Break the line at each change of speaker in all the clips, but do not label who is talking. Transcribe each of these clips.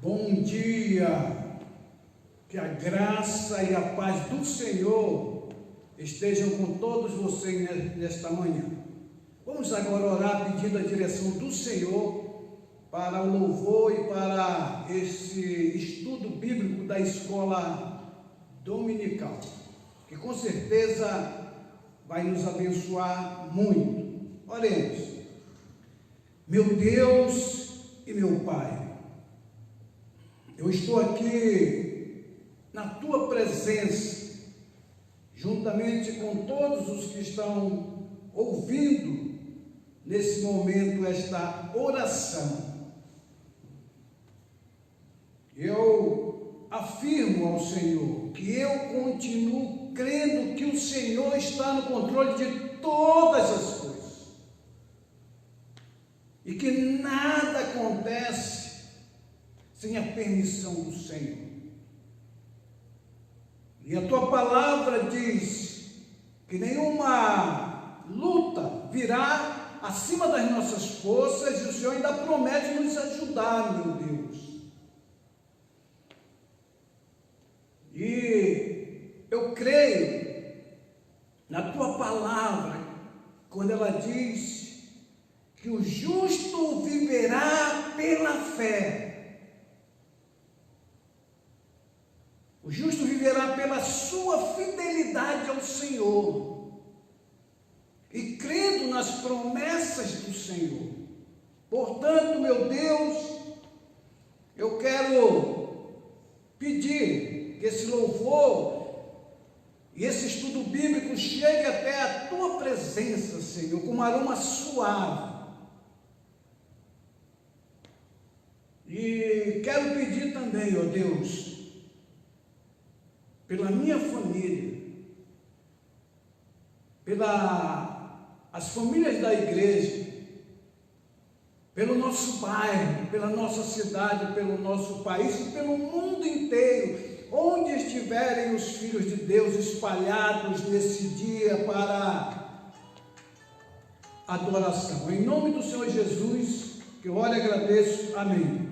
Bom dia, que a graça e a paz do Senhor estejam com todos vocês nesta manhã. Vamos agora orar pedindo a direção do Senhor para o louvor e para esse estudo bíblico da escola dominical, que com certeza vai nos abençoar muito. Oremos. Meu Deus e meu Pai, eu estou aqui na Tua presença, juntamente com todos os que estão ouvindo nesse momento esta oração. Eu afirmo ao Senhor que eu continuo crendo que o Senhor está no controle de todas as coisas e que nada acontece sem a permissão do Senhor. E a Tua palavra diz que nenhuma luta virá acima das nossas forças, e o Senhor ainda promete nos ajudar, meu Deus. E eu creio na Tua palavra, quando ela diz que o justo viverá pela fé. O justo viverá pela sua fidelidade ao Senhor. E crendo nas promessas do Senhor. Portanto, meu Deus, eu quero pedir que esse louvor e esse estudo bíblico chegue até a Tua presença, Senhor, com um aroma suave. E quero pedir também, ó Deus, pela minha família, as famílias da igreja, pelo nosso bairro, pela nossa cidade, pelo nosso país e pelo mundo inteiro, onde estiverem os filhos de Deus espalhados nesse dia para adoração. Em nome do Senhor Jesus, que eu oro e agradeço. Amém.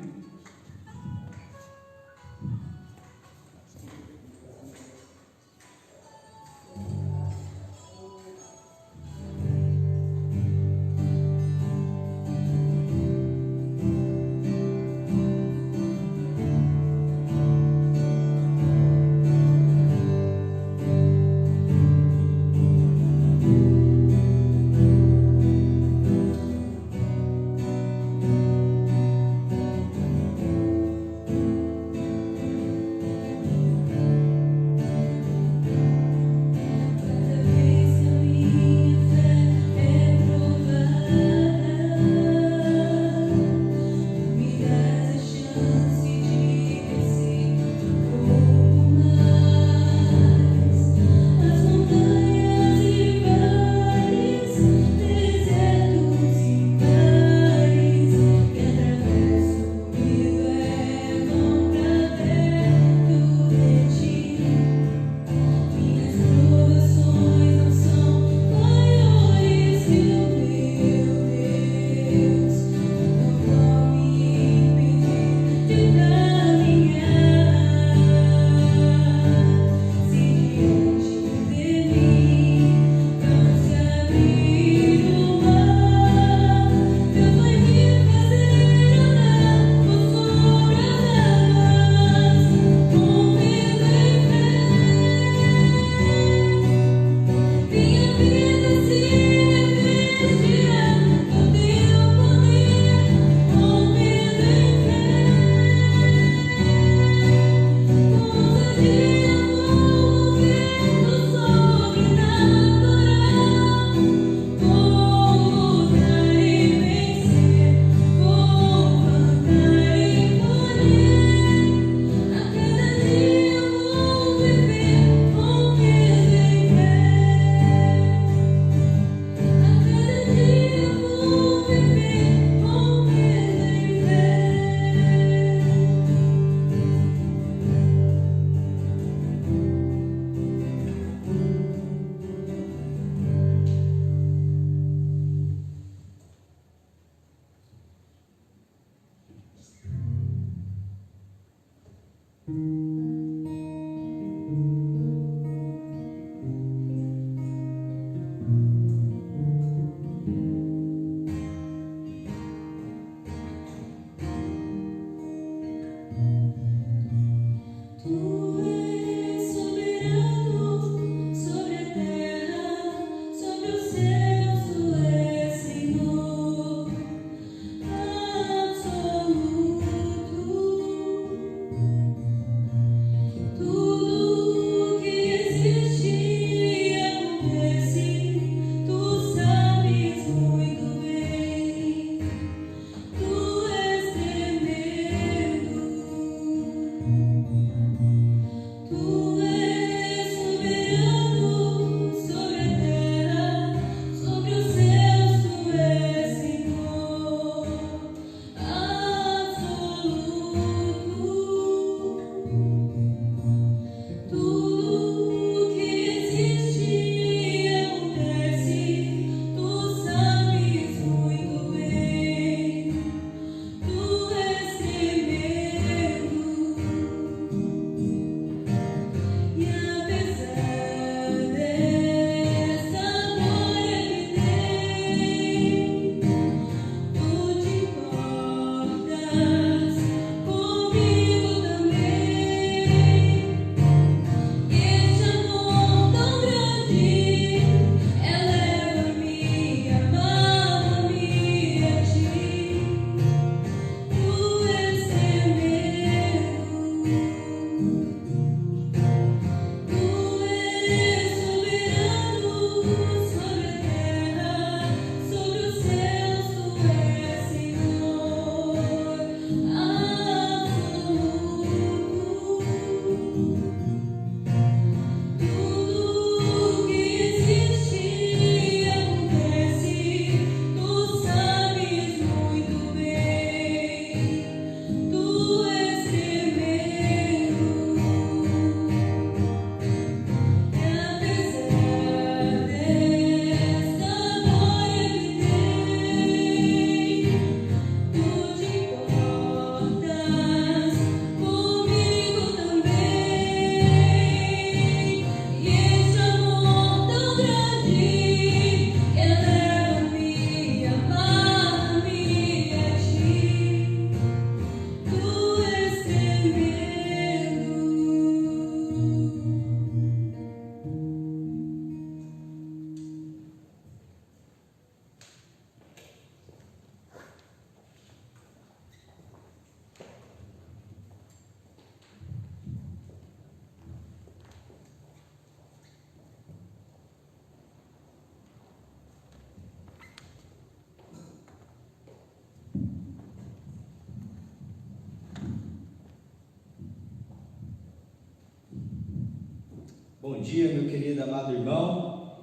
dia, meu querido amado irmão.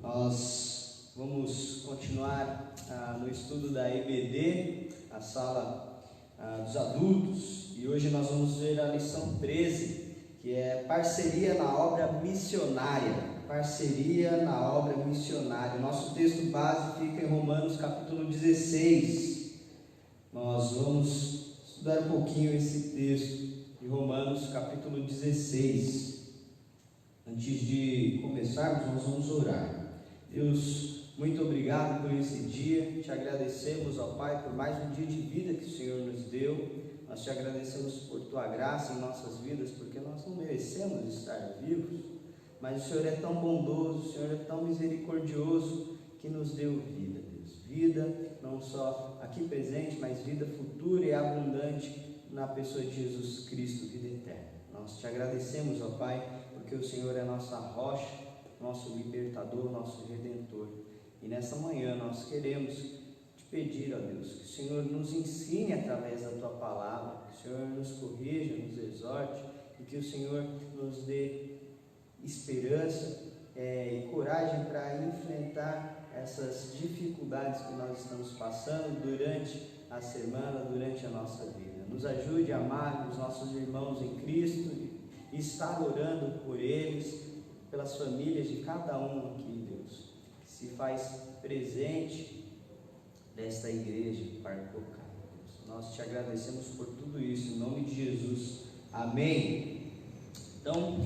Nós vamos continuar no estudo da EBD, a sala dos adultos, e hoje nós vamos ver a lição 13, que é parceria na obra missionária. Parceria na obra missionária. Nosso texto base fica em Romanos capítulo 16. Nós vamos estudar um pouquinho esse texto de Romanos capítulo 16. Antes de começarmos, nós vamos orar. Deus, muito obrigado por esse dia. Te agradecemos, ó Pai, por mais um dia de vida que o Senhor nos deu. Nós te agradecemos por Tua graça em nossas vidas, porque nós não merecemos estar vivos, mas o Senhor é tão bondoso, o Senhor é tão misericordioso que nos deu vida, Deus. Vida não só aqui presente, mas vida futura e abundante na pessoa de Jesus Cristo, vida eterna. Nós te agradecemos, ó Pai, porque o Senhor é nossa rocha, nosso libertador, nosso redentor. E nessa manhã nós queremos te pedir, ó Deus, que o Senhor nos ensine através da Tua palavra, que o Senhor nos corrija, nos exorte, e que o Senhor nos dê esperança e coragem para enfrentar essas dificuldades que nós estamos passando durante a semana, durante a nossa vida. Nos ajude a amar os nossos irmãos em Cristo e estar orando por eles, pelas famílias de cada um aqui, Deus, que se faz presente desta igreja paroquial. Nós te agradecemos por tudo isso, em nome de Jesus. Amém. Então,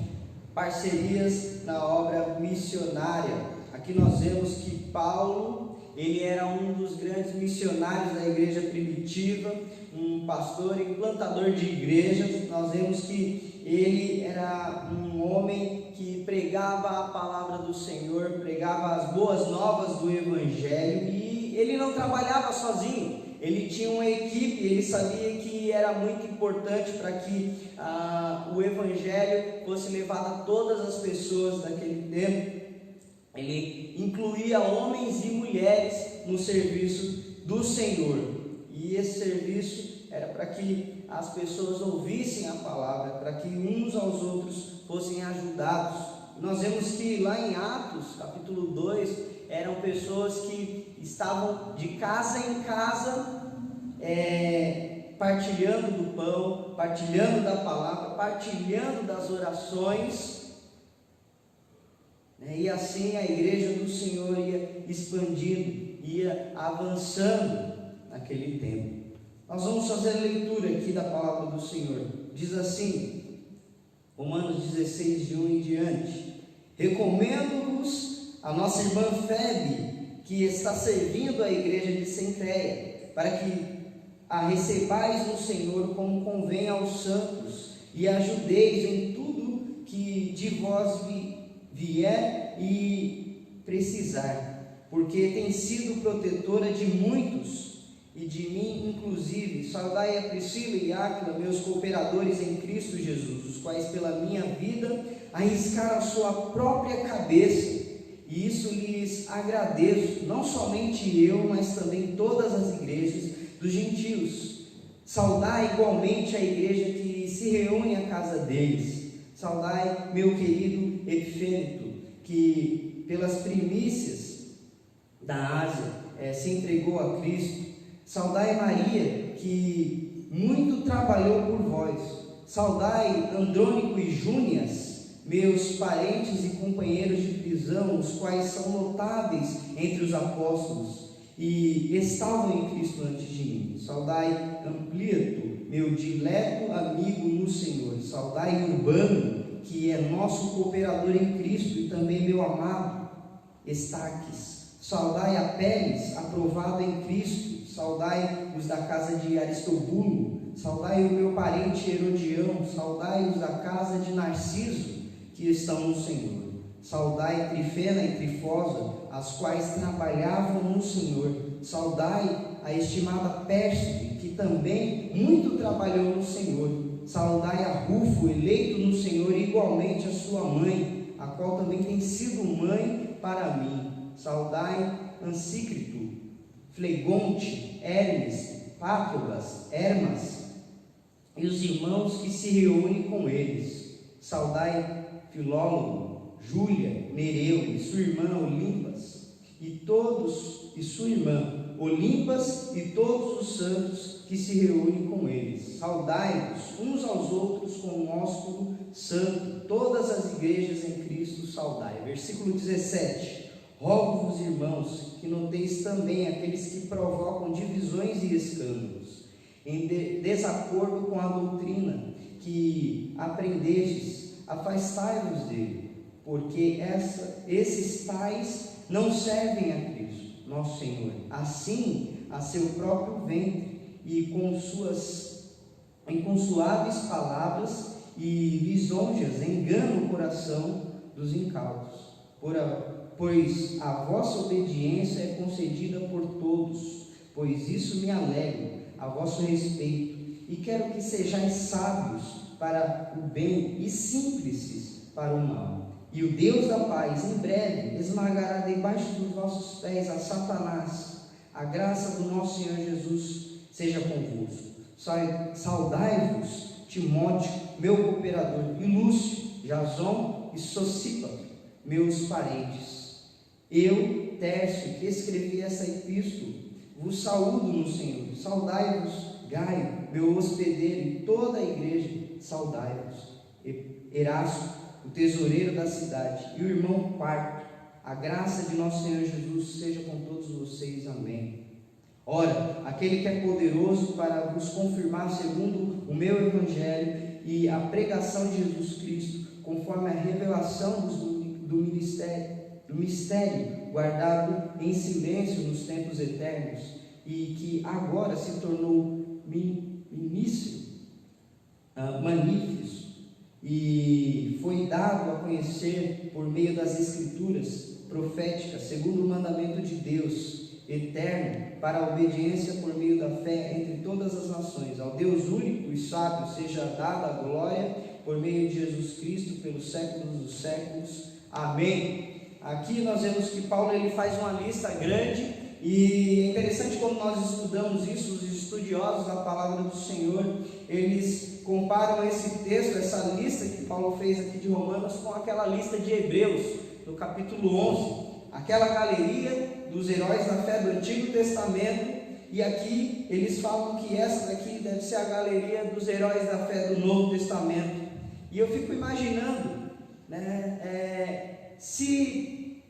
parcerias na obra missionária. Aqui nós vemos que Paulo, ele era um dos grandes missionários da igreja primitiva, um pastor e plantador de igrejas. Nós vemos que ele era um homem que pregava a palavra do Senhor, pregava as boas novas do Evangelho, e ele não trabalhava sozinho. Ele tinha uma equipe, ele sabia que era muito importante para que o Evangelho fosse levado a todas as pessoas daquele tempo. Ele incluía homens e mulheres no serviço do Senhor, e esse serviço era para que as pessoas ouvissem a palavra, para que uns aos outros fossem ajudados. Nós vemos que lá em Atos, capítulo 2, eram pessoas que estavam de casa em casa, partilhando do pão, partilhando da palavra, partilhando das orações, e assim a igreja do Senhor ia expandindo, ia avançando naquele tempo. Nós vamos fazer a leitura aqui da palavra do Senhor. Diz assim, Romanos 16, de 1 em diante: recomendo-vos a nossa irmã Febe, que está servindo a igreja de Cencreia, para que a recebais no Senhor como convém aos santos, e ajudeis em tudo que de vós vier e precisar, porque tem sido protetora de muitos, e de mim inclusive. Saudai a Priscila e Áquila, meus cooperadores em Cristo Jesus, os quais pela minha vida arriscaram a sua própria cabeça, e isso lhes agradeço, não somente eu, mas também todas as igrejas dos gentios. Saudai igualmente a igreja que se reúne à casa deles. Saudai meu querido Epifênito, que pelas primícias da Ásia se entregou a Cristo. Saudai Maria, que muito trabalhou por vós. Saudai Andrônico e Júnias, meus parentes e companheiros de prisão, os quais são notáveis entre os apóstolos e estavam em Cristo antes de mim. Saudai Ampliato, meu dileto amigo no Senhor. Saudai Urbano, que é nosso cooperador em Cristo e também meu amado Estaques. Saudai Apeles, aprovado em Cristo. Saudai os da casa de Aristobulo. Saudai o meu parente Herodião. Saudai os da casa de Narciso, que estão no Senhor. Saudai Trifena e Trifosa, as quais trabalhavam no Senhor. Saudai a estimada Pérside, que também muito trabalhou no Senhor. Saudai a Rufo, eleito no Senhor, e igualmente a sua mãe, a qual também tem sido mãe para mim. Saudai Ansícrito, Flegonte, Hermes, Pátrobas, Hermas, e os irmãos que se reúnem com eles. Saudai Filólogo, Júlia, Nereu e sua irmã Olimpas, e sua irmã Olimpas e todos os santos que se reúnem com eles. Saudai-vos uns aos outros com um ósculo santo, todas as igrejas em Cristo saudai. Versículo 17. Rogo-vos, irmãos, que noteis também aqueles que provocam divisões e escândalos, em desacordo com a doutrina que aprendestes, afastai-vos dele, porque esses tais não servem a Cristo, nosso Senhor, assim a seu próprio ventre, e com suaves palavras e lisonjas enganam o coração dos incautos. Pois a vossa obediência é concedida por todos, pois isso me alegro a vosso respeito, e quero que sejais sábios para o bem e simples para o mal. E o Deus da paz em breve esmagará debaixo dos vossos pés a Satanás. A graça do nosso Senhor Jesus seja convosco. Saudai-vos, Timóteo, meu cooperador, e Lúcio, Jason e Sosípater, meus parentes. Eu, Tércio, que escrevi essa epístola, vos saúdo no Senhor. Saudai-vos, Gaio, meu hospedeiro, e toda a igreja, saudai-vos. Erasto, o tesoureiro da cidade, e o irmão Quarto. A graça de nosso Senhor Jesus seja com todos vocês. Amém. Ora, aquele que é poderoso para vos confirmar segundo o meu evangelho e a pregação de Jesus Cristo, conforme a revelação do mistério guardado em silêncio nos tempos eternos, e que agora se tornou manifesto, e foi dado a conhecer por meio das Escrituras proféticas, segundo o mandamento de Deus eterno, para a obediência por meio da fé entre todas as nações. Ao Deus único e sábio seja dada a glória por meio de Jesus Cristo pelos séculos dos séculos. Amém. Aqui nós vemos que Paulo ele faz uma lista grande, e é interessante quando nós estudamos isso, os estudiosos da palavra do Senhor, eles comparam esse texto, essa lista que Paulo fez aqui de Romanos, com aquela lista de Hebreus, no capítulo 11, aquela galeria dos heróis da fé do Antigo Testamento, e aqui eles falam que essa daqui deve ser a galeria dos heróis da fé do Novo Testamento. E eu fico imaginando, se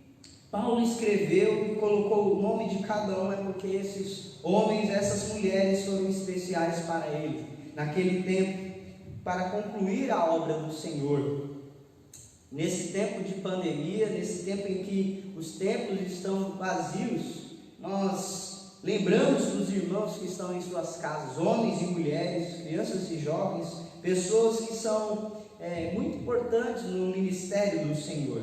Paulo escreveu e colocou o nome de cada um, é porque esses homens, essas mulheres foram especiais para ele, naquele tempo, para concluir a obra do Senhor. Nesse tempo de pandemia, nesse tempo em que os templos estão vazios, nós lembramos dos irmãos que estão em suas casas, homens e mulheres, crianças e jovens, pessoas que são muito importantes no ministério do Senhor.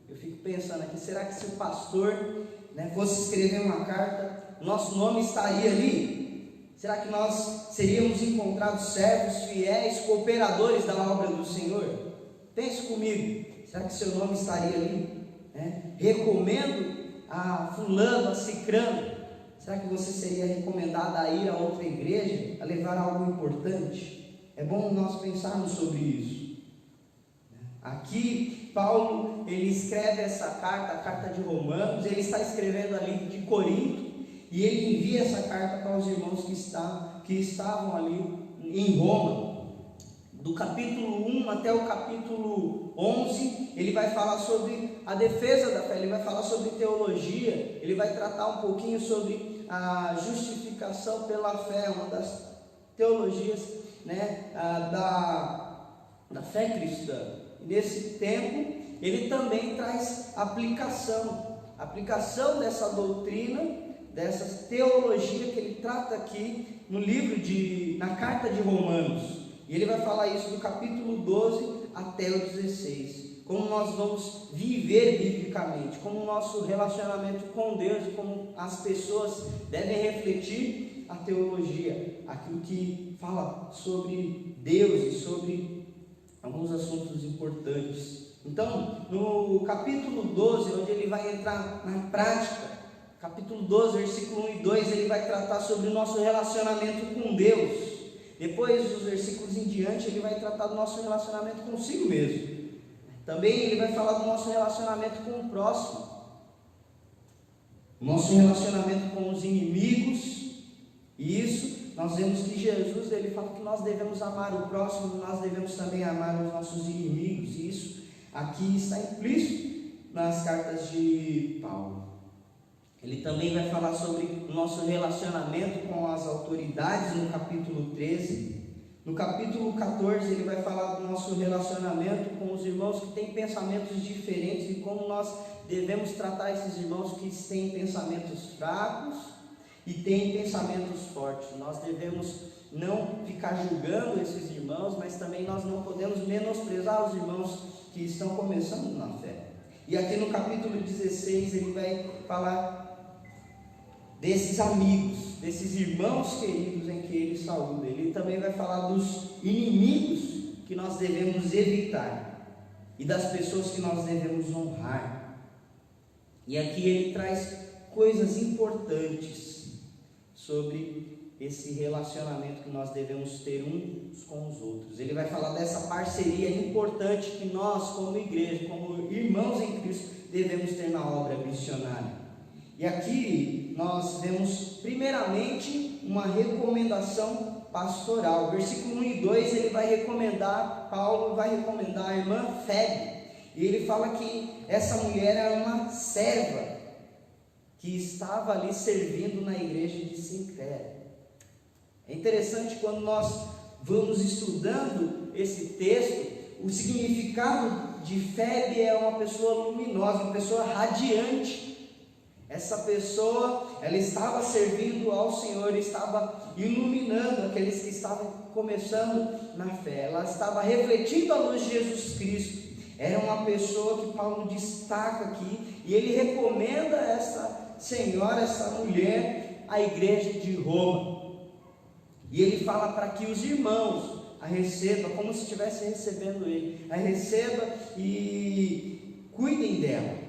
Eu fico pensando aqui, será que se o pastor fosse escrever uma carta, nosso nome estaria ali? Será que nós seríamos encontrados servos, fiéis, cooperadores da obra do Senhor? Pense comigo, será que seu nome estaria ali? Recomendo a fulano, a cicrano. Será que você seria recomendado a ir a outra igreja, a levar algo importante? É bom nós pensarmos sobre isso. Aqui Paulo, ele escreve essa carta, a carta de Romanos, ele está escrevendo ali de Corinto, e ele envia essa carta para os irmãos que estavam ali em Roma. Do capítulo 1 até o capítulo 11, ele vai falar sobre a defesa da fé, ele vai falar sobre teologia, ele vai tratar um pouquinho sobre a justificação pela fé, uma das teologias da fé cristã. Nesse tempo, ele também traz aplicação dessa doutrina, dessa teologia que ele trata aqui no na carta de Romanos. E ele vai falar isso do capítulo 12 até o 16. Como nós vamos viver biblicamente, como o nosso relacionamento com Deus e como as pessoas devem refletir a teologia, aquilo que fala sobre Deus e sobre alguns assuntos importantes. Então, no capítulo 12, onde ele vai entrar na prática, capítulo 12, versículo 1 e 2, ele vai tratar sobre o nosso relacionamento com Deus. Depois, dos versículos em diante, ele vai tratar do nosso relacionamento consigo mesmo. Também ele vai falar do nosso relacionamento com o próximo, o nosso relacionamento com os inimigos. E isso nós vemos que Jesus, ele fala que nós devemos amar o próximo, nós devemos também amar os nossos inimigos. E isso aqui está implícito nas cartas de Paulo. Ele também vai falar sobre o nosso relacionamento com as autoridades no capítulo 13. No capítulo 14 ele vai falar do nosso relacionamento com os irmãos que têm pensamentos diferentes e como nós devemos tratar esses irmãos que têm pensamentos fracos e têm pensamentos fortes. Nós devemos não ficar julgando esses irmãos, mas também nós não podemos menosprezar os irmãos que estão começando na fé. E aqui no capítulo 16 ele vai falar desses amigos, desses irmãos queridos em que ele saúda. Ele também vai falar dos inimigos que nós devemos evitar e das pessoas que nós devemos honrar. E aqui ele traz coisas importantes sobre esse relacionamento que nós devemos ter uns com os outros. Ele vai falar dessa parceria importante que nós, como igreja, como irmãos em Cristo, devemos ter na obra missionária. E aqui nós vemos primeiramente uma recomendação pastoral. Versículo 1 e 2 ele vai recomendar, Paulo vai recomendar a irmã Febe. E ele fala que essa mulher era uma serva que estava ali servindo na igreja de Sincréia. É interessante quando nós vamos estudando esse texto, o significado de Febe é uma pessoa luminosa, uma pessoa radiante. Essa pessoa, ela estava servindo ao Senhor, estava iluminando aqueles que estavam começando na fé. Ela estava refletindo a luz de Jesus Cristo. Era uma pessoa que Paulo destaca aqui, e ele recomenda essa senhora, essa mulher, à igreja de Roma. E ele fala para que os irmãos a recebam, como se estivesse recebendo ele, a recebam e cuidem dela.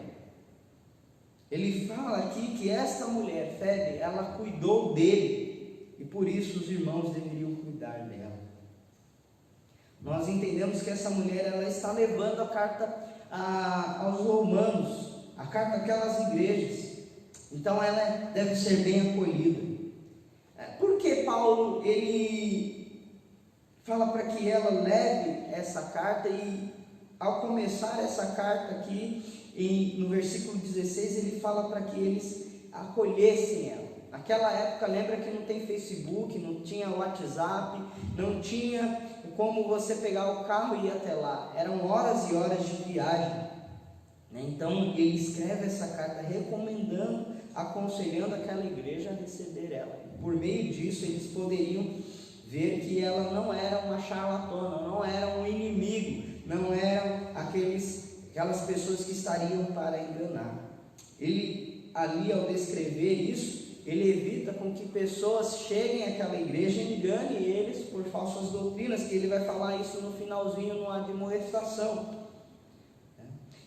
Ele fala aqui que esta mulher, Febe, ela cuidou dele, e por isso os irmãos deveriam cuidar dela. Nós entendemos que essa mulher, ela está levando a carta aos romanos, a carta àquelas igrejas, então ela deve ser bem acolhida. Por que Paulo, ele fala para que ela leve essa carta? E ao começar essa carta aqui, no versículo 16, ele fala para que eles acolhessem ela. Naquela época, lembra que não tem Facebook, não tinha WhatsApp, não tinha como você pegar o carro e ir até lá, eram horas e horas de viagem, né? Então ele escreve essa carta recomendando, aconselhando aquela igreja a receber ela. Por meio disso eles poderiam ver que ela não era uma charlatana, não era um inimigo, não eram aquelas pessoas que estariam para enganar. Ele ali, ao descrever isso, ele evita com que pessoas cheguem àquela igreja e enganem eles por falsas doutrinas, que ele vai falar isso no finalzinho, numa demonstração.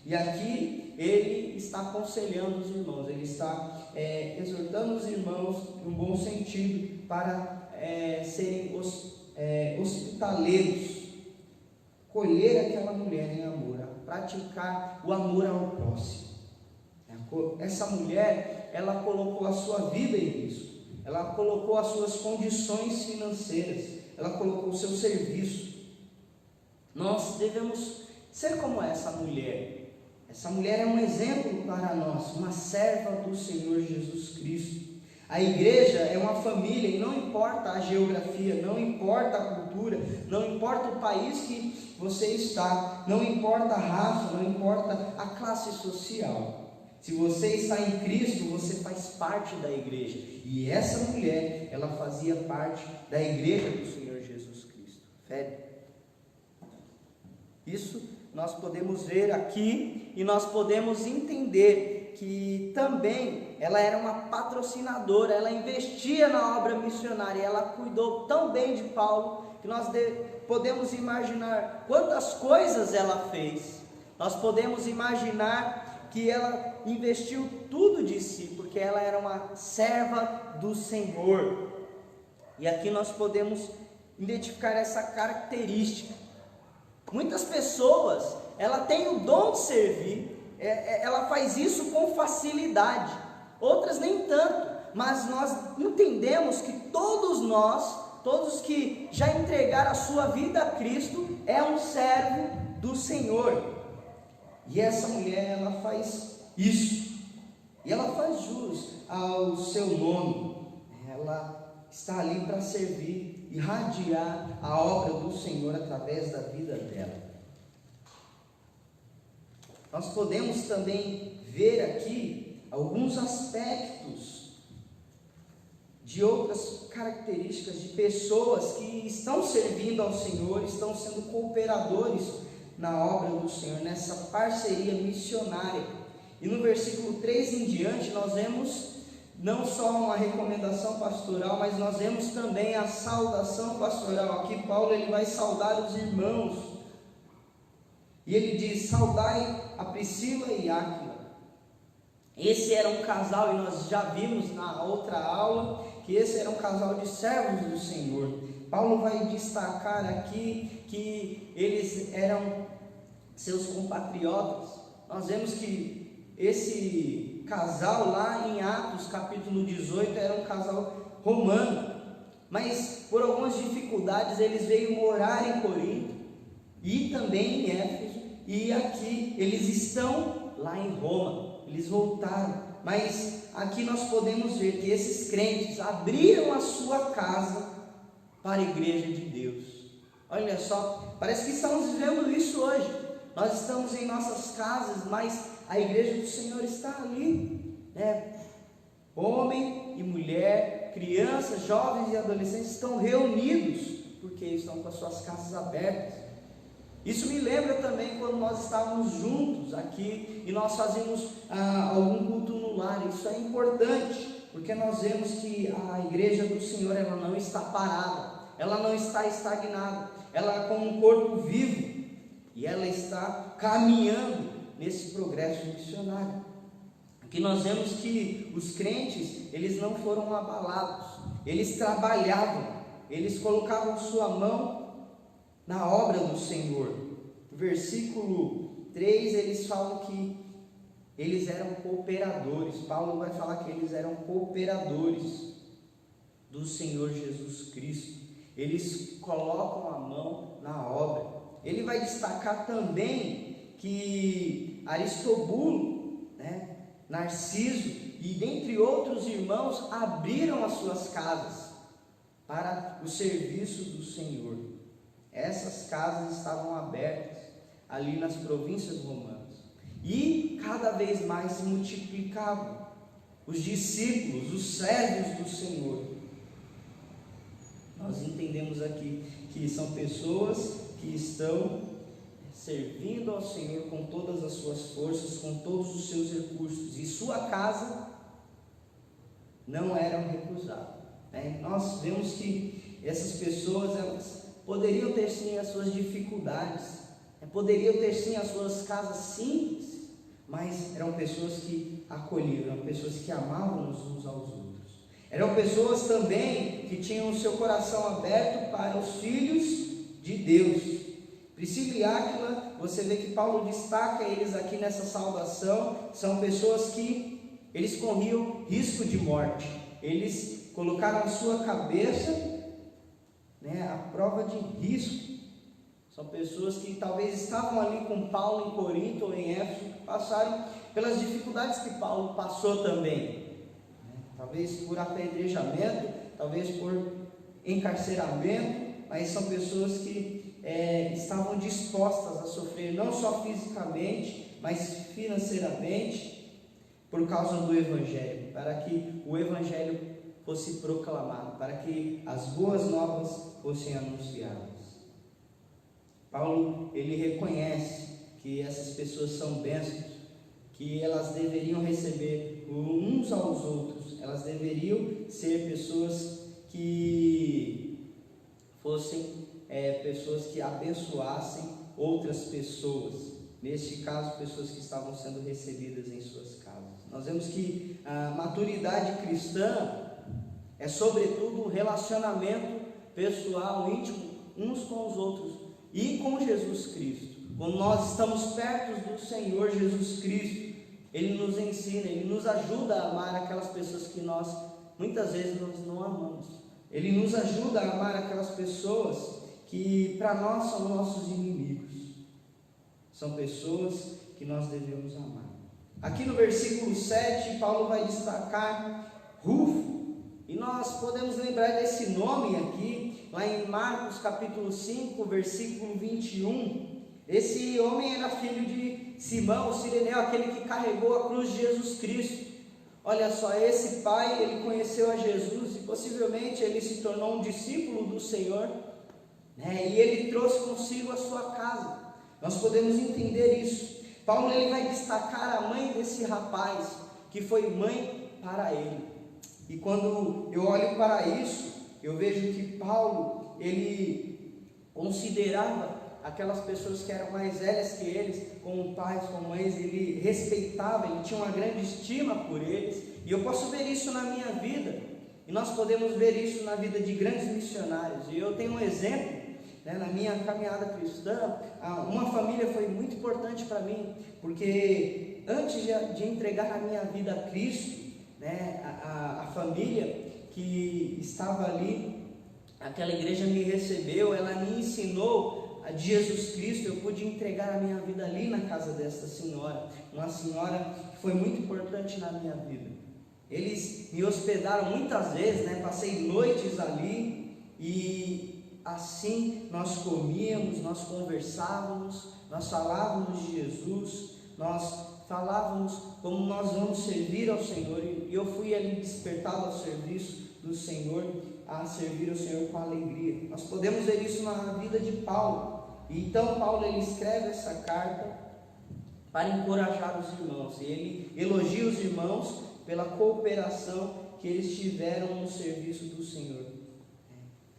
E aqui ele está aconselhando os irmãos, ele está exortando os irmãos em um bom sentido para serem hospitaleiros, colher aquela mulher em amor, praticar o amor ao próximo. Essa mulher, ela colocou a sua vida em risco, ela colocou as suas condições financeiras, ela colocou o seu serviço. Nós devemos ser como essa mulher. Essa mulher é um exemplo para nós, uma serva do Senhor Jesus Cristo. A igreja é uma família e não importa a geografia, não importa a cultura, não importa o país que você está, não importa a raça, não importa a classe social. Se você está em Cristo, você faz parte da igreja. E essa mulher, ela fazia parte da igreja do Senhor Jesus Cristo. Febe. Isso nós podemos ver aqui e nós podemos entender que também ela era uma patrocinadora, ela investia na obra missionária, ela cuidou tão bem de Paulo que nós podemos imaginar quantas coisas ela fez. Nós podemos imaginar que ela investiu tudo de si, porque ela era uma serva do Senhor. E aqui nós podemos identificar essa característica. Muitas pessoas, ela tem o dom de servir, ela faz isso com facilidade, outras nem tanto, mas nós entendemos que todos nós, todos que já entregaram a sua vida a Cristo, é um servo do Senhor. E essa mulher, ela faz isso, e ela faz jus ao seu nome. Ela está ali para servir, irradiar a obra do Senhor através da vida dela. Nós podemos também ver aqui alguns aspectos de outras características de pessoas que estão servindo ao Senhor, estão sendo cooperadores na obra do Senhor, nessa parceria missionária. E no versículo 3 em diante, nós vemos não só uma recomendação pastoral, mas nós vemos também a saudação pastoral. Aqui Paulo ele vai saudar os irmãos, e ele diz: saudai a Priscila e Áquila. Esse era um casal, e nós já vimos na outra aula, que esse era um casal de servos do Senhor. Paulo vai destacar aqui que eles eram seus compatriotas. Nós vemos que esse casal lá em Atos capítulo 18 era um casal romano, mas por algumas dificuldades eles veio morar em Corinto e também em Éfeso, e aqui eles estão lá em Roma, eles voltaram. Mas aqui nós podemos ver que esses crentes abriram a sua casa para a igreja de Deus. Olha só, parece que estamos vivendo isso hoje. Nós estamos em nossas casas, mas a igreja do Senhor está ali, né? Homem e mulher, crianças, jovens e adolescentes estão reunidos, porque estão com as suas casas abertas. Isso me lembra também quando nós estávamos juntos aqui e nós fazíamos algum culto no lar. Isso é importante, porque nós vemos que a igreja do Senhor, ela não está parada, ela não está estagnada, ela é como um corpo vivo, e ela está caminhando nesse progresso missionário. Aqui nós vemos que os crentes, eles não foram abalados, eles trabalhavam, eles colocavam sua mão na obra do Senhor. No versículo 3 eles falam que eles eram cooperadores. Paulo vai falar que eles eram cooperadores do Senhor Jesus Cristo. Eles colocam a mão na obra. Ele vai destacar também que Aristobulo, né, Narciso e dentre outros irmãos abriram as suas casas para o serviço do Senhor. Essas casas estavam abertas ali nas províncias romanas e cada vez mais se multiplicavam os discípulos, os servos do Senhor. Nós entendemos aqui que são pessoas que estão servindo ao Senhor com todas as suas forças, com todos os seus recursos, e sua casa não eram recusadas, né? Nós vemos que essas pessoas, elas poderiam ter sim as suas dificuldades, poderiam ter sim as suas casas simples, mas eram pessoas que acolhiam, eram pessoas que amavam uns aos outros, eram pessoas também que tinham o seu coração aberto para os filhos de Deus. Priscila e Áquila, você vê que Paulo destaca eles aqui nessa saudação, são pessoas que eles corriam risco de morte, eles colocaram a sua cabeça, né, à prova de risco. São pessoas que talvez estavam ali com Paulo em Corinto ou em Éfeso, passaram pelas dificuldades que Paulo passou também, né? Talvez por apedrejamento, talvez por encarceramento, mas são pessoas que estavam dispostas a sofrer não só fisicamente, mas financeiramente, por causa do Evangelho, para que o Evangelho fosse proclamado, para que as boas novas fossem anunciadas. Paulo, ele reconhece que essas pessoas são bênçãos, que elas deveriam receber uns aos outros, elas deveriam ser pessoas que fossem pessoas que abençoassem outras pessoas, neste caso pessoas que estavam sendo recebidas em suas casas. Nós vemos que a maturidade cristã é sobretudo um relacionamento pessoal, íntimo, uns com os outros e com Jesus Cristo. quando nós estamos perto do Senhor Jesus Cristo, Ele nos ensina, Ele nos ajuda a amar aquelas pessoas que nós, muitas vezes, nós não amamos. Ele nos ajuda a amar aquelas pessoas que para nós são nossos inimigos. São pessoas que nós devemos amar. Aqui no versículo 7, Paulo vai destacar Rufo. E nós podemos lembrar desse nome aqui, lá em Marcos capítulo 5, versículo 21. Esse homem era filho de Simão, o Cireneu, aquele que carregou a cruz de Jesus Cristo. Olha só, esse pai, ele conheceu a Jesus e possivelmente ele se tornou um discípulo do Senhor, né? E ele trouxe consigo a sua casa. Nós podemos entender isso. Paulo, ele vai destacar a mãe desse rapaz, que foi mãe para ele. E quando eu olho para isso, eu vejo que Paulo, ele considerava aquelas pessoas que eram mais velhas que eles, como pais, como mães, ele respeitava, ele tinha uma grande estima por eles, e eu posso ver isso na minha vida, e nós podemos ver isso na vida de grandes missionários, e eu tenho um exemplo, né, na minha caminhada cristã. Uma família foi muito importante para mim, porque antes de entregar a minha vida a Cristo, né, a família que estava ali, aquela igreja me recebeu, ela me ensinou de Jesus Cristo. Eu pude entregar a minha vida ali na casa desta senhora, uma senhora que foi muito importante na minha vida. Eles me hospedaram muitas vezes, né? Passei noites ali e assim nós comíamos, nós conversávamos, nós falávamos de Jesus, nós falávamos como nós vamos servir ao Senhor, e eu fui ali despertado ao serviço do Senhor, a servir ao Senhor com alegria. Nós podemos ver isso na vida de Paulo. E então Paulo, ele escreve essa carta para encorajar os irmãos, e ele elogia os irmãos pela cooperação que eles tiveram no serviço do Senhor.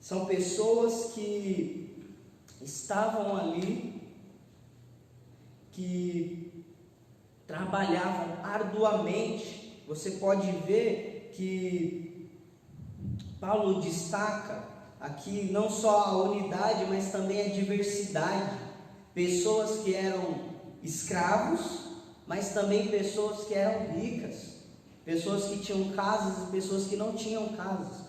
São pessoas que estavam ali, que trabalhavam arduamente. Você pode ver que Paulo destaca aqui não só a unidade, mas também a diversidade. Pessoas que eram escravos, mas também pessoas que eram ricas, pessoas que tinham casas e pessoas que não tinham casas,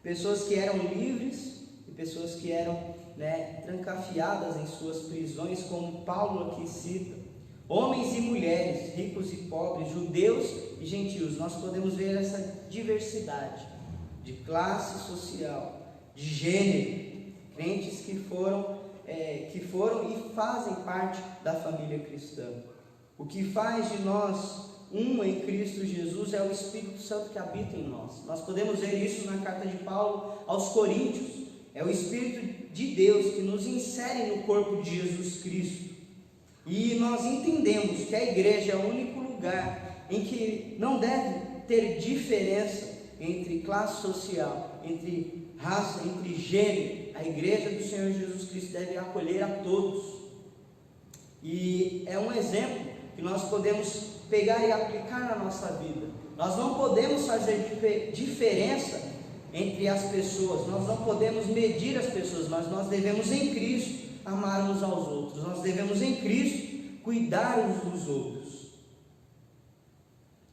pessoas que eram livres e pessoas que eram, né, trancafiadas em suas prisões, como Paulo aqui cita. Homens e mulheres, ricos e pobres, judeus e gentios. Nós podemos ver essa diversidade de classe social, de gênero, crentes que foram e fazem parte da família cristã. O que faz de nós um em Cristo Jesus é o Espírito Santo que habita em nós. Nós podemos ver isso na carta de Paulo aos Coríntios. É o Espírito de Deus que nos insere no corpo de Jesus Cristo. E nós entendemos que a igreja é o único lugar em que não deve ter diferença entre classe social, entre raça, entre gênero. A igreja do Senhor Jesus Cristo deve acolher a todos. E é um exemplo que nós podemos pegar e aplicar na nossa vida. Nós não podemos fazer diferença entre as pessoas, nós não podemos medir as pessoas, mas nós devemos em Cristo amar uns aos outros, nós devemos em Cristo cuidar uns dos outros.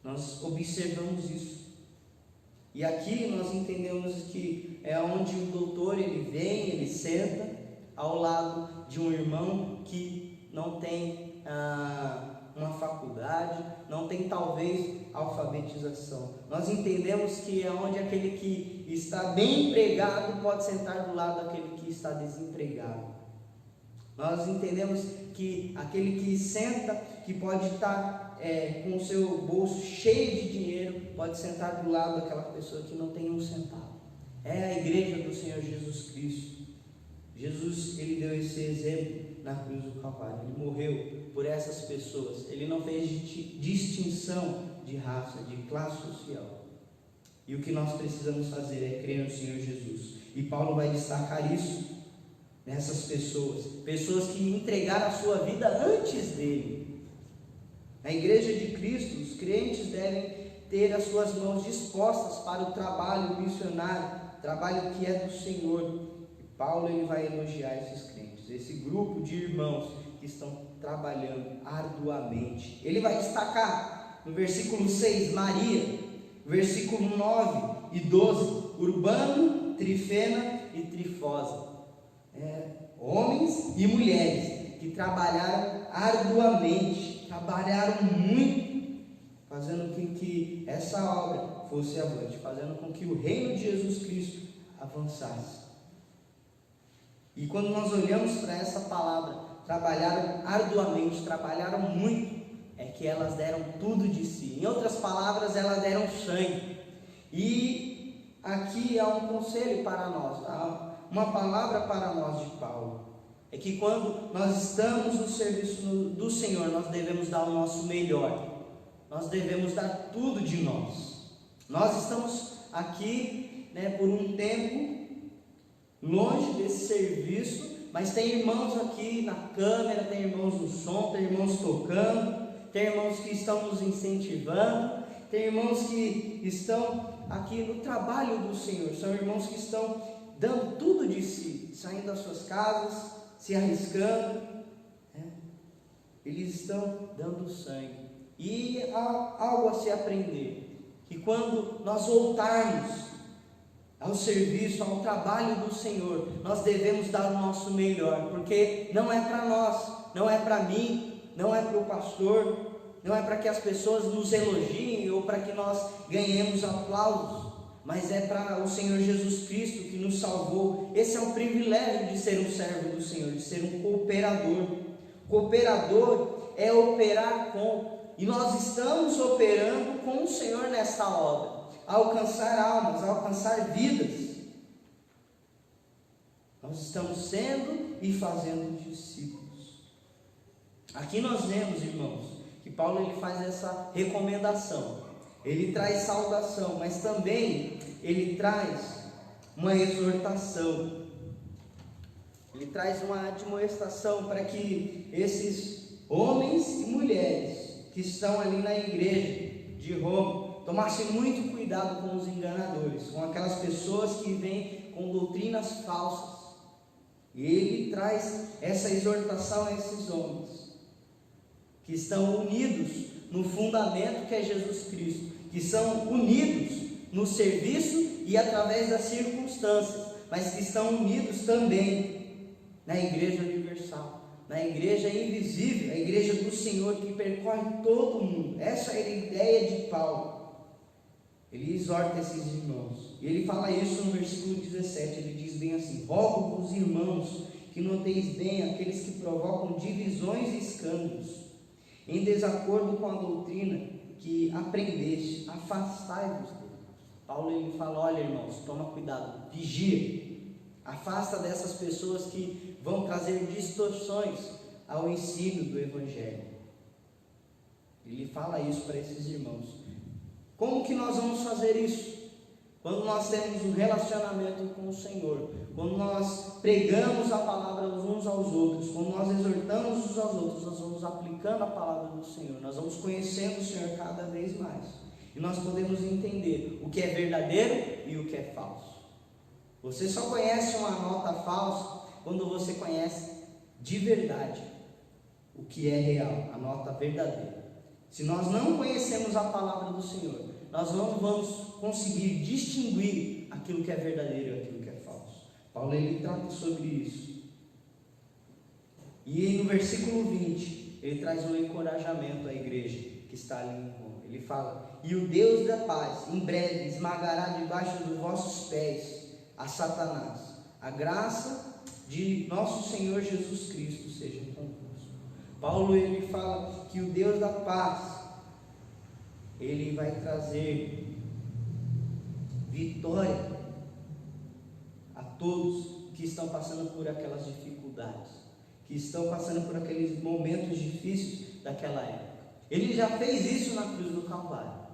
Nós observamos isso. E aqui nós entendemos que é onde o doutor, ele vem, ele senta ao lado de um irmão que não tem uma faculdade, não tem talvez alfabetização. Nós entendemos que é onde aquele que está bem empregado pode sentar do lado daquele que está desempregado. Nós entendemos que aquele que senta, que pode estar com o seu bolso cheio de dinheiro, pode sentar do lado daquela pessoa que não tem um centavo. É a igreja do Senhor Jesus Cristo. Jesus, ele deu esse exemplo na cruz do Calvário. Ele morreu por essas pessoas. Ele não fez distinção de raça, de classe social. E o que nós precisamos fazer é crer no Senhor Jesus. E Paulo vai destacar isso nessas pessoas. Pessoas que entregaram a sua vida antes dele. Na igreja de Cristo, os crentes devem ter as suas mãos dispostas para o trabalho missionário, trabalho que é do Senhor. E Paulo, ele vai elogiar esses crentes, esse grupo de irmãos que que estão trabalhando arduamente. Ele vai destacar no versículo 6, Maria, versículo 9 e 12, Urbano, Trifena e Trifosa. Homens e mulheres que trabalharam arduamente, trabalharam muito, fazendo com que essa obra fosse avante, fazendo com que o reino de Jesus Cristo avançasse. E quando nós olhamos para essa palavra, trabalharam arduamente, trabalharam muito, é que elas deram tudo de si. Em outras palavras, elas deram sangue. E aqui há um conselho para nós, uma palavra para nós de Paulo. É que quando nós estamos no serviço do Senhor, nós devemos dar o nosso melhor. Nós devemos dar tudo de nós. Nós estamos aqui, por um tempo longe desse serviço, mas tem irmãos aqui na câmera, tem irmãos no som, tem irmãos tocando, tem irmãos que estão nos incentivando, tem irmãos que estão aqui no trabalho do Senhor, são irmãos que estão dando tudo de si, saindo das suas casas, se arriscando, eles estão dando sangue. E há algo a se aprender, que quando nós voltarmos ao serviço, ao trabalho do Senhor, nós devemos dar o nosso melhor, porque não é para nós, não é para mim, não é para o pastor, não é para que as pessoas nos elogiem ou para que nós ganhemos aplausos, mas é para o Senhor Jesus Cristo que nos salvou. Esse é o privilégio de ser um servo do Senhor, de ser um cooperador. Cooperador é operar com, e nós estamos operando com o Senhor nesta obra, alcançar almas, alcançar vidas. Nós estamos sendo e fazendo discípulos. Aqui nós vemos, irmãos, que Paulo ele faz essa recomendação. Ele traz saudação, mas também ele traz uma exortação. Ele traz uma admoestação para que esses homens e mulheres que estão ali na igreja de Roma tomassem muito cuidado com os enganadores, com aquelas pessoas que vêm com doutrinas falsas. E ele traz essa exortação a esses homens que estão unidos no fundamento que é Jesus Cristo, que são unidos no serviço e através das circunstâncias, mas que estão unidos também na igreja universal, na igreja invisível, a igreja do Senhor que percorre todo o mundo. Essa é a ideia de Paulo. Ele exorta esses irmãos, e ele fala isso no versículo 17, ele diz bem assim: rogo-vos, irmãos, que noteis bem aqueles que provocam divisões e escândalos, em desacordo com a doutrina que aprendeste, afastai-vos dele. Paulo ele fala: olha, irmãos, toma cuidado, vigia, afasta dessas pessoas que vão trazer distorções ao ensino do Evangelho. Ele fala isso para esses irmãos. Como que nós vamos fazer isso? Quando nós temos um relacionamento com o Senhor, quando nós pregamos a palavra uns aos outros, quando nós exortamos uns aos outros, nós vamos aplicando a palavra do Senhor, nós vamos conhecendo o Senhor cada vez mais, e nós podemos entender o que é verdadeiro e o que é falso. Você só conhece uma nota falsa quando você conhece de verdade o que é real, a nota verdadeira. Se nós não conhecemos a palavra do Senhor, nós não vamos conseguir distinguir aquilo que é verdadeiro e aquilo que é falso. Paulo ele trata sobre isso. E no versículo 20, ele traz um encorajamento à igreja que está ali em Roma. Ele fala: e o Deus da paz em breve esmagará debaixo dos vossos pés a Satanás. A graça de nosso Senhor Jesus Cristo seja convosco. Paulo ele fala que o Deus da paz, ele vai trazer vitória a todos que estão passando por aquelas dificuldades, que estão passando por aqueles momentos difíceis daquela época. Ele já fez isso na cruz do Calvário.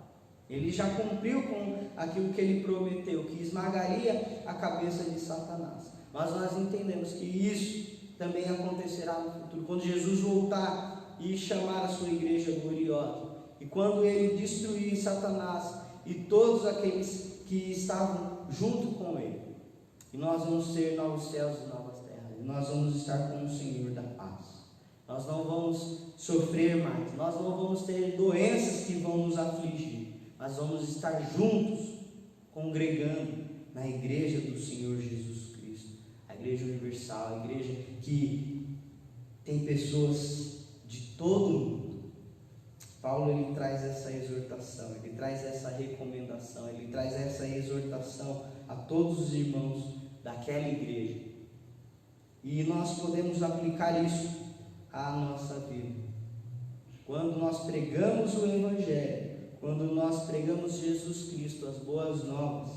Ele já cumpriu com aquilo que ele prometeu, que esmagaria a cabeça de Satanás. Mas nós entendemos que isso também acontecerá no futuro, quando Jesus voltar e chamar a sua igreja gloriosa, e quando ele destruir Satanás e todos aqueles que estavam junto com ele, e nós vamos ter novos céus e novas terras, e nós vamos estar com o Senhor da paz, nós não vamos sofrer mais, nós não vamos ter doenças que vão nos afligir, mas vamos estar juntos, congregando na igreja do Senhor Jesus Cristo, a igreja universal, a igreja que tem pessoas de todo o mundo. Paulo, ele traz essa exortação, ele traz essa recomendação, ele traz essa exortação a todos os irmãos daquela igreja. E nós podemos aplicar isso à nossa vida. Quando nós pregamos o Evangelho, quando nós pregamos Jesus Cristo, as boas novas,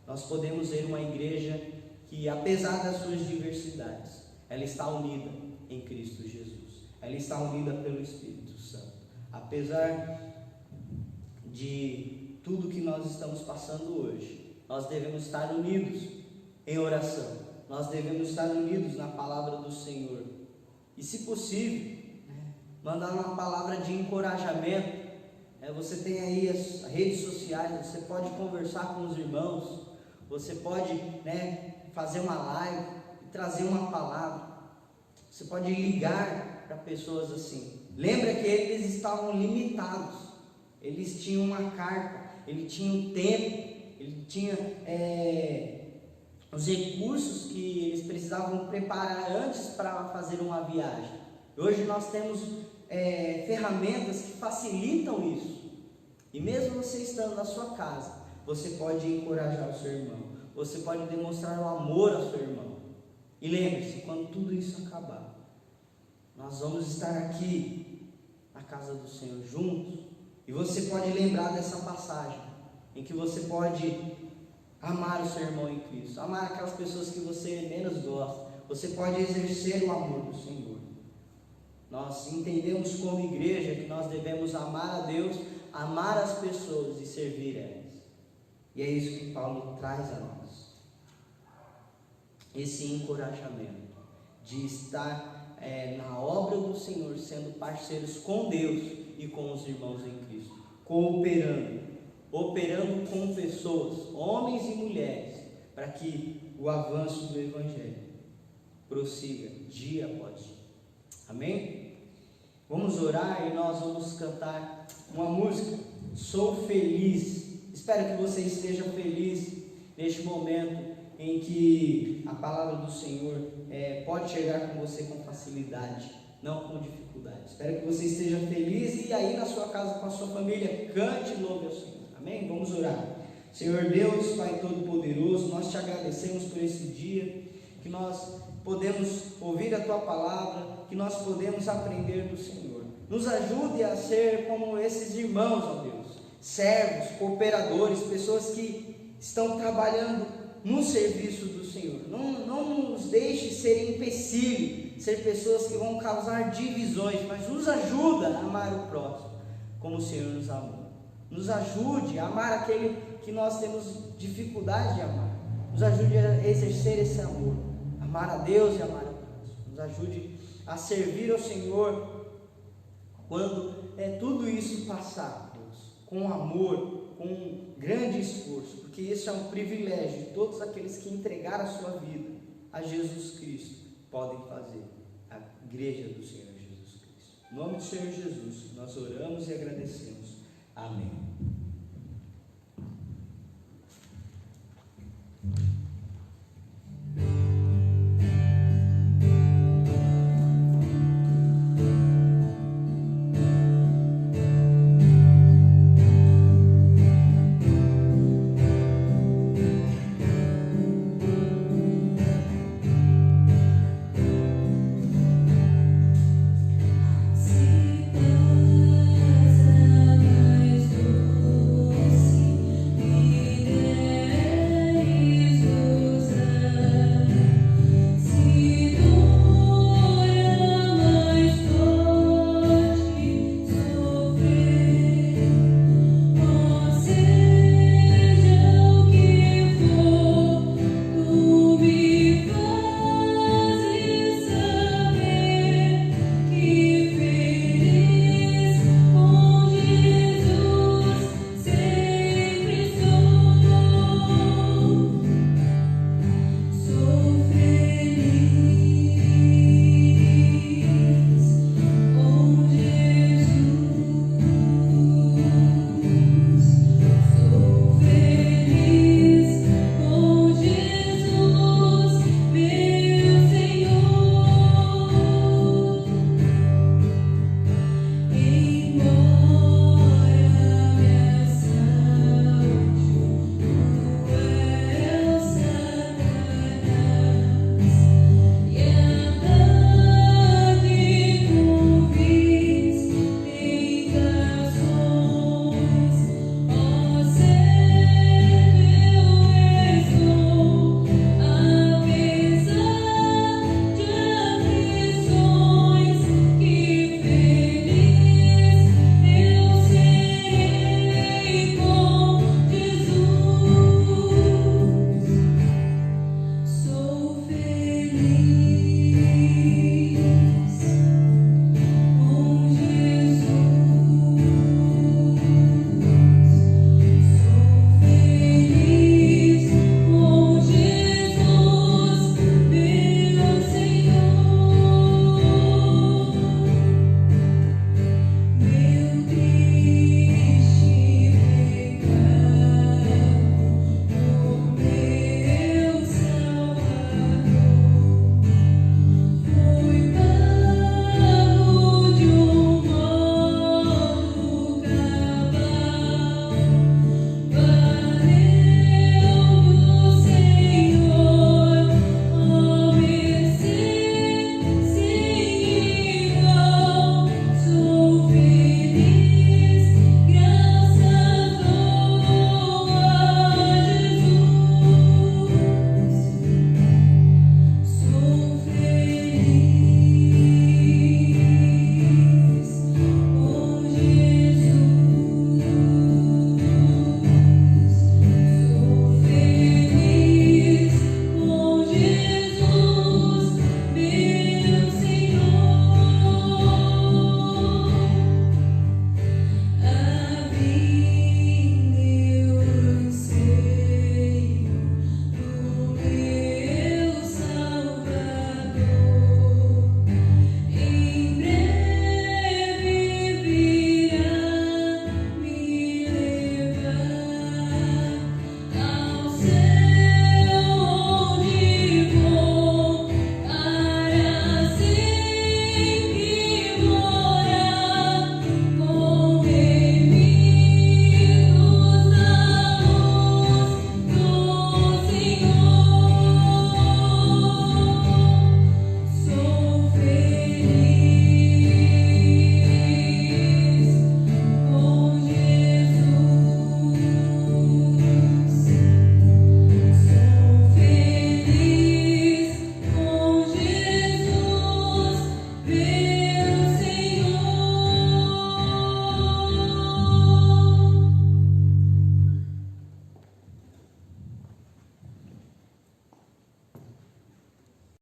nós podemos ver uma igreja que, apesar das suas diversidades, ela está unida em Cristo Jesus. Ela está unida pelo Espírito Santo. Apesar de tudo que nós estamos passando hoje, nós devemos estar unidos em oração. Nós devemos estar unidos na palavra do Senhor. E, se possível, mandar uma palavra de encorajamento. Você tem aí as redes sociais, você pode conversar com os irmãos, você pode fazer uma live e trazer uma palavra. Você pode ligar para pessoas assim. Lembra que eles estavam limitados, eles tinham uma carta, eles tinham tempo, eles tinham os recursos que eles precisavam preparar antes para fazer uma viagem. Hoje nós temos ferramentas que facilitam isso. E mesmo você estando na sua casa, você pode encorajar o seu irmão, você pode demonstrar o amor ao seu irmão. E lembre-se, quando tudo isso acabar, nós vamos estar aqui na casa do Senhor juntos. E você pode lembrar dessa passagem em que você pode amar o seu irmão em Cristo, amar aquelas pessoas que você menos gosta. Você pode exercer o amor do Senhor. Nós entendemos como igreja que nós devemos amar a Deus, amar as pessoas e servir elas. E é isso que Paulo traz a nós. Esse encorajamento de estar na obra do Senhor, sendo parceiros com Deus e com os irmãos em Cristo, operando com pessoas, homens e mulheres, para que o avanço do Evangelho prossiga dia após dia. Amém? Vamos orar e nós vamos cantar uma música, Sou Feliz. Espero que você esteja feliz neste momento em que a palavra do Senhor pode chegar com você com facilidade, não com dificuldade. Espero que você esteja feliz e aí na sua casa com a sua família, cante e louve ao Senhor. Amém? Vamos orar. Senhor Deus, Pai Todo-Poderoso, nós te agradecemos por esse dia, que nós podemos ouvir a Tua palavra, que nós podemos aprender do Senhor. Nos ajude a ser como esses irmãos, ó Deus, servos, cooperadores, pessoas que estão trabalhando no serviço do Senhor. Não nos deixe ser empecilho, ser pessoas que vão causar divisões, mas nos ajuda a amar o próximo como o Senhor nos amou. Nos ajude a amar aquele que nós temos dificuldade de amar. Nos ajude a exercer esse amor, amar a Deus e amar ao próximo. Nos ajude a servir ao Senhor quando tudo isso passar, Deus, com amor, com grande esforço, porque isso é um privilégio de todos aqueles que entregaram a sua vida a Jesus Cristo podem fazer, a igreja do Senhor Jesus Cristo. Em nome do Senhor Jesus, nós oramos e agradecemos. Amém.